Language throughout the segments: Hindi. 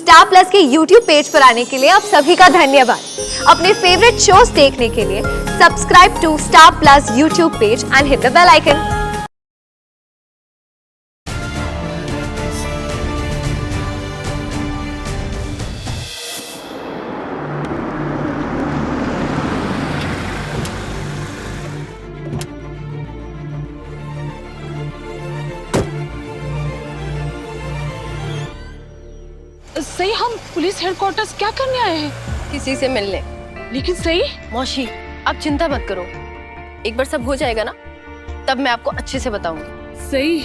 स्टार प्लस के YouTube पेज पर आने के लिए आप सभी का धन्यवाद। अपने फेवरेट शोज देखने के लिए subscribe to Star Plus YouTube page and hit the bell icon. सही, हम पुलिस हेडक्वार्टर्स क्या करने आए हैं? किसी से मिलने। लेकिन सही, मौसी आप चिंता मत करो, एक बार सब हो जाएगा ना तब मैं आपको अच्छे से बताऊंगी। सही,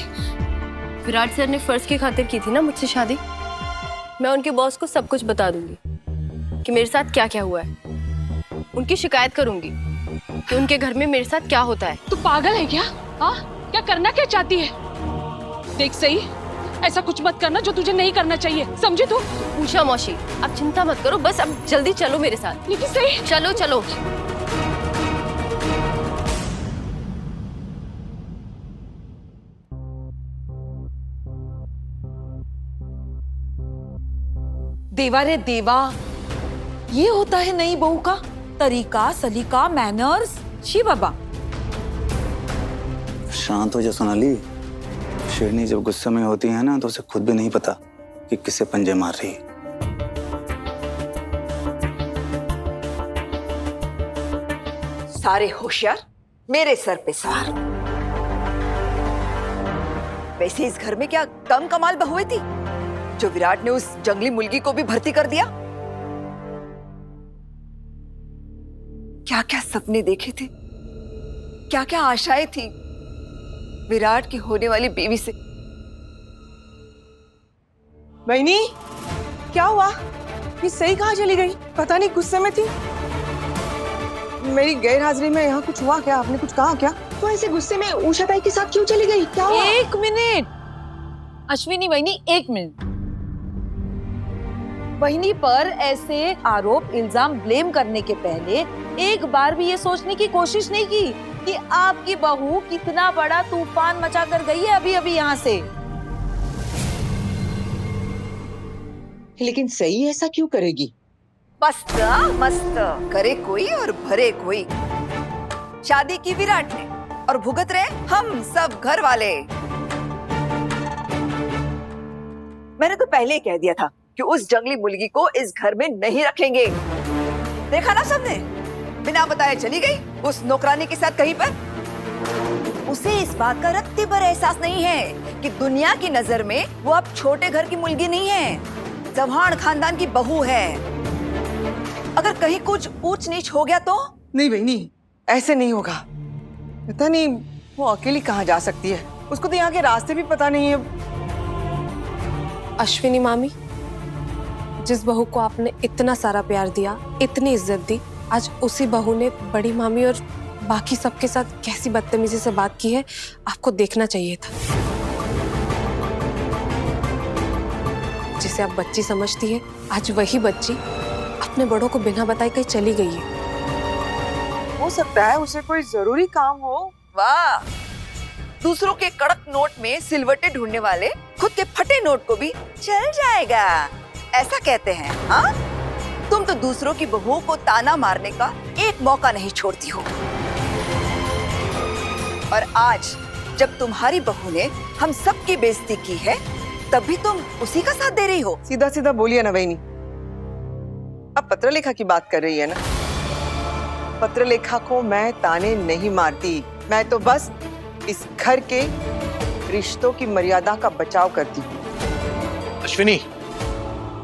विराट सर ने फर्ज की खातिर की थी ना मुझसे शादी। मैं उनके बॉस को सब कुछ बता दूंगी कि मेरे साथ क्या क्या हुआ है। उनकी शिकायत करूंगी कि उनके घर में मेरे साथ क्या होता है। तू पागल है क्या? हाँ, क्या करना क्या चाहती है? देख सही, ऐसा कुछ मत करना जो तुझे नहीं करना चाहिए, समझी तू? उषा मौसी आप चिंता मत करो, बस अब जल्दी चलो मेरे साथ। लेकिन सही, चलो चलो। देवा रे देवा, ये होता है नई बहू का तरीका, सलीका, मैनर्स। शी बाबा, शांत हो जा सोनाली। शेरनी जब गुस्से में होती है ना तो उसे खुद भी नहीं पता कि किसे पंजे मार रही है। सारे होशियार मेरे सर पे सवार। वैसे इस घर में क्या कम कमाल बहुएं थी जो विराट ने उस जंगली मुर्गी को भी भर्ती कर दिया? क्या क्या सपने देखे थे, क्या क्या आशाएं थी विराट की होने वाली बीवी से। बहनी, क्या हुआ? ये सही कहाँ चली गई? पता नहीं गुस्से में थी। मेरी गैर हाजिरी में यहाँ कुछ हुआ क्या? आपने कुछ कहा क्या? तो ऐसे गुस्से में उषा ताई के साथ क्यों चली गई? क्या हुआ? एक मिनट अश्विनी बहनी, एक मिनट। बहनी पर ऐसे आरोप इल्जाम ब्लेम करने के पहले एक बार भी ये सोचने की कोशिश नहीं की कि आपकी बहू कितना बड़ा तूफान मचा कर गई है अभी अभी यहाँ से। लेकिन सही ऐसा क्यों करेगी? मस्त मस्त करे कोई और भरे कोई। शादी की विराट ने और भुगत रहे हम सब घर वाले। मैंने तो पहले ही कह दिया था कि उस जंगली मुर्गी को इस घर में नहीं रखेंगे। देखा ना सबने, बिना बताए चली गई उस नौकरानी के साथ कहीं पर। उसे इस बात का रत्ती भर एहसास नहीं है कि दुनिया की नजर में वो अब छोटे घर की मुर्गी नहीं है, चौहान खानदान की बहू है। अगर कहीं कुछ ऊंच नीच हो गया तो? नहीं बहनी, ऐसे नहीं होगा। पता नहीं वो अकेली कहाँ जा सकती है, उसको तो यहाँ के रास्ते भी पता नहीं है। अश्विनी मामी, जिस बहू को आपने इतना सारा प्यार दिया, इतनी इज्जत दी, आज उसी बहू ने बड़ी मामी और बाकी सबके साथ कैसी बदतमीजी से बात की है, आपको देखना चाहिए था। जिसे आप बच्ची समझती है, आज वही बच्ची अपने बड़ों को बिना बताए कहीं चली गई है। हो सकता है उसे कोई जरूरी काम हो। वाह, दूसरों के कड़क नोट में सिलवटे ढूंढने वाले खुद के फटे नोट को भी चल जाएगा, ऐसा कहते हैं। हाँ, तुम तो दूसरों की बहुओं को ताना मारने का एक मौका नहीं छोड़ती हो। और आज जब तुम्हारी बहू ने हम सबकी बेइज्जती की है, तब भी तुम उसी का साथ दे रही हो। सीधा सीधा बोलिए ना बहनी। अब पत्रलेखा की बात कर रही है ना? पत्रलेखा को मैं ताने नहीं मारती, मैं तो बस इस घर के रिश्तों की मर्यादा का बचाव करती हूँ। अश्विनी,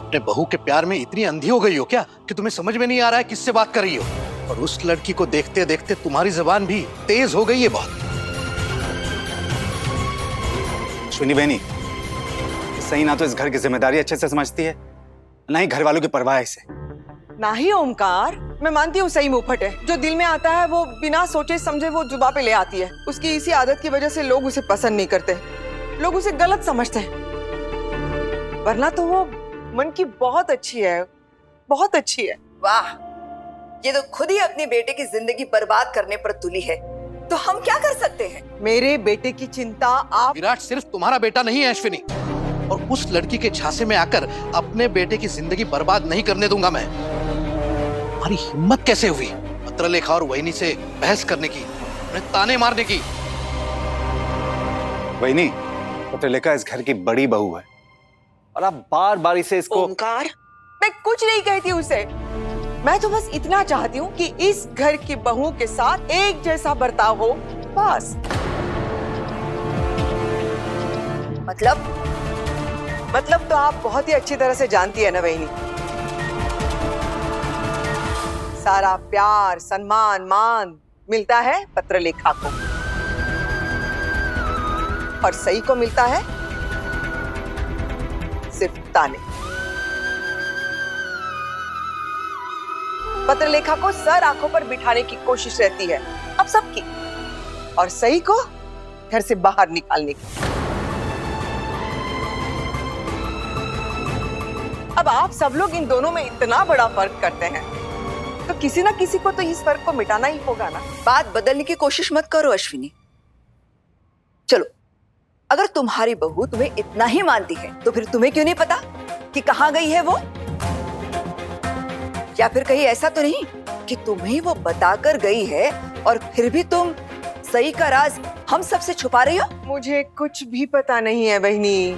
अपने बहू के प्यार में इतनी अंधी हो गई हो क्या कि तुम्हें समझ में नहीं आ रहा है किससे बात कर रही हो? और उस लड़की को देखते देखते तुम्हारी जुबान भी तेज हो गई है बहुत। अश्विनी बहनी, सही ना तो इस घर की जिम्मेदारी अच्छे से समझती है, ना ही घर वालों की परवाह है इसे। ना ही ओमकार, मैं मानती हूँ सही मुंहफट है। जो दिल में आता है वो बिना सोचे समझे वो जुबान पे ले आती है। उसकी इसी आदत की वजह से लोग उसे पसंद नहीं करते, लोग उसे गलत समझते हैं। वरना तो वो मन की बहुत अच्छी है, बहुत अच्छी है। वाह, ये तो खुद ही अपने बेटे की जिंदगी बर्बाद करने पर तुली है, तो हम क्या कर सकते हैं? मेरे बेटे की चिंता आप। विराट सिर्फ तुम्हारा बेटा नहीं है अश्विनी, और उस लड़की के झांसे में आकर अपने बेटे की जिंदगी बर्बाद नहीं करने दूंगा मैं। हमारी हिम्मत कैसे हुई पत्रलेखा और वहिनी से बहस करने की, उन्हें ताने मारने की? वहिनी, पत्रलेखा इस घर की बड़ी बहू है और आप बार बार इसे इसको। ओमकार, मैं कुछ नहीं कहती उसे। मैं तो बस इतना चाहती हूँ कि इस घर की बहू के साथ एक जैसा बर्ताव हो, बस। मतलब तो आप बहुत ही अच्छी तरह से जानती है ना बहनी। सारा प्यार, सम्मान, मान मिलता है पत्रलेखा को और सही को मिलता है सिर्फ ताने। पत्रलेखा को सर आंखों पर बिठाने की कोशिश रहती है अब सबकी, और सही को घर से बाहर निकालने की। अब आप सब लोग इन दोनों में इतना बड़ा फर्क करते हैं तो किसी ना किसी को तो इस फर्क को मिटाना ही होगा ना। बात बदलने की कोशिश मत करो अश्विनी। चलो, अगर तुम्हारी बहू तुम्हें इतना ही मानती है तो फिर तुम्हें क्यों नहीं पता कि कहाँ गई है वो? या फिर कहीं ऐसा तो नहीं कि तुम्हें वो बताकर गई है और फिर भी तुम सही का राज हम सबसे छुपा रही हो? मुझे कुछ भी पता नहीं है बहनी।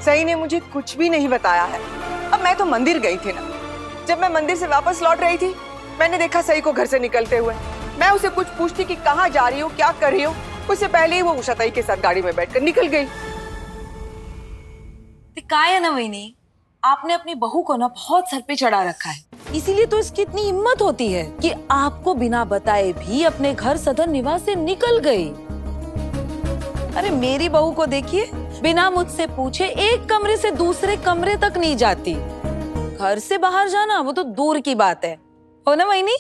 सही ने मुझे कुछ भी नहीं बताया है। अब मैं तो मंदिर गई थी ना। जब मैं मंदिर से वापस लौट रही थी, मैंने देखा सही को घर से निकलते हुए। मैं उसे कुछ पूछती कि कहाँ जा रही हो, क्या कर रही हो, उससे पहले ही वो उषा ताई के साथ गाड़ी में बैठकर निकल गई। काय है ना वहीनी, आपने अपनी बहू को ना बहुत सर पे चढ़ा रखा है, इसीलिए तो इसकी इतनी हिम्मत होती है कि आपको बिना बताए भी अपने घर सदन निवास से निकल गई। अरे मेरी बहू को देखिए, बिना मुझसे पूछे एक कमरे से दूसरे कमरे तक नहीं जाती। घर से बाहर जाना वो तो दूर की बात है, हो ना वहीनी?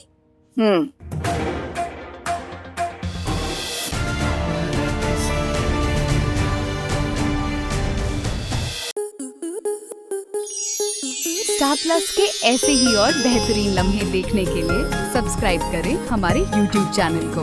स्टार प्लस के ऐसे ही और बेहतरीन लम्हे देखने के लिए सब्सक्राइब करें हमारे YouTube चैनल को।